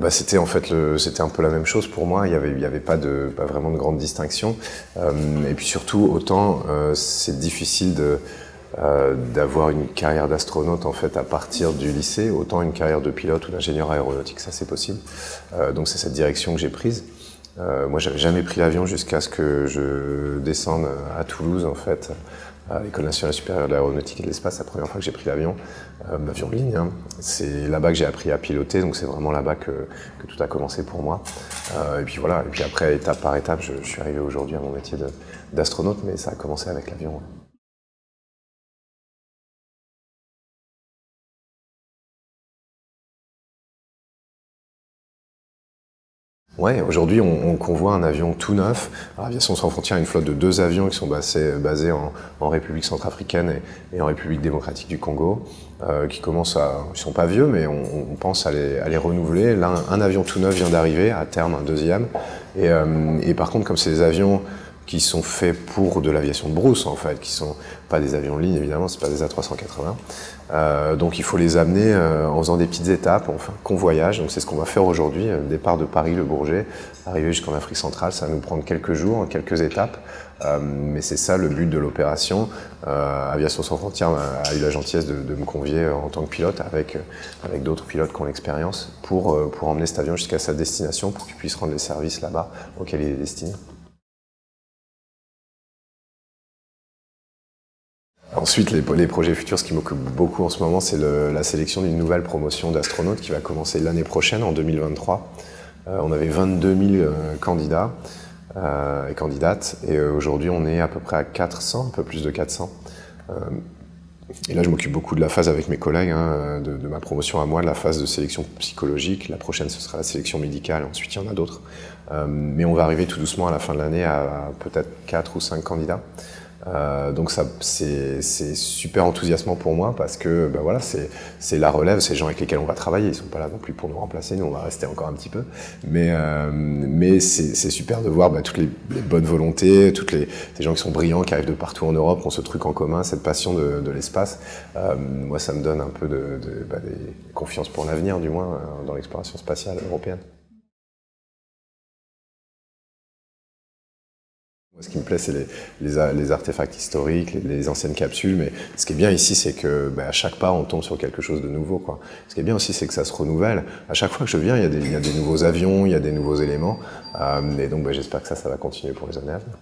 C'était en fait c'était un peu la même chose pour moi. Il y avait pas vraiment de grande distinction. Et puis surtout, autant c'est difficile d'avoir une carrière d'astronaute en fait à partir du lycée, autant une carrière de pilote ou d'ingénieur aéronautique, ça c'est possible. Donc c'est cette direction que j'ai prise. Moi, j'avais jamais pris l'avion jusqu'à ce que je descende à Toulouse, en fait, à l'École nationale supérieure de l'aéronautique et de l'espace, la première fois que j'ai pris l'avion, avion de ligne. Hein. C'est là-bas que j'ai appris à piloter, donc c'est vraiment là-bas que tout a commencé pour moi. Et puis voilà, et puis après, étape par étape, je suis arrivé aujourd'hui à mon métier d'astronaute, mais ça a commencé avec l'avion. Ouais. Ouais, aujourd'hui on convoie un avion tout neuf. Alors, Aviation Sans Frontières a une flotte de 2 avions qui sont basés en République centrafricaine et en République démocratique du Congo, qui commencent ils sont pas vieux, mais on pense à les renouveler. Là, un avion tout neuf vient d'arriver, à terme un deuxième. Et par contre, comme c'est des avions qui sont faits pour de l'aviation de brousse en fait, qui sont pas des avions de ligne évidemment, c'est pas des A380. Donc il faut les amener en faisant des petites étapes, on fait un convoyage, donc c'est ce qu'on va faire aujourd'hui, départ de Paris, Le Bourget, arriver jusqu'en Afrique centrale, ça va nous prendre quelques jours, quelques étapes, mais c'est ça le but de l'opération. Aviation Sans Frontières a eu la gentillesse de me convier en tant que pilote avec d'autres pilotes qui ont l'expérience pour emmener cet avion jusqu'à sa destination pour qu'il puisse rendre les services là-bas auxquels il est destiné. Ensuite, les projets futurs, ce qui m'occupe beaucoup en ce moment, c'est la sélection d'une nouvelle promotion d'astronautes qui va commencer l'année prochaine, en 2023. On avait 22 000 candidats et candidates, et aujourd'hui on est à peu près à 400, un peu plus de 400. Et là, je m'occupe beaucoup de la phase avec mes collègues, hein, de ma promotion à moi, de la phase de sélection psychologique. La prochaine, ce sera la sélection médicale, ensuite il y en a d'autres. Mais on va arriver tout doucement à la fin de l'année à peut-être 4 ou 5 candidats. Donc c'est super enthousiasmant pour moi parce que voilà, c'est la relève, c'est les gens avec lesquels on va travailler, ils sont pas là non plus pour nous remplacer, nous on va rester encore un petit peu, mais c'est super de voir toutes les bonnes volontés, ces gens qui sont brillants, qui arrivent de partout en Europe, ont ce truc en commun, cette passion de l'espace. Moi ça me donne un peu des confiance pour l'avenir du moins dans l'exploration spatiale européenne. Ce qui me plaît, c'est les artefacts historiques, les anciennes capsules, mais ce qui est bien ici, c'est que à chaque pas, on tombe sur quelque chose de nouveau, quoi. Ce qui est bien aussi, c'est que ça se renouvelle. À chaque fois que je viens, il y a des nouveaux avions, il y a des nouveaux éléments, et donc j'espère que ça va continuer pour les années à venir.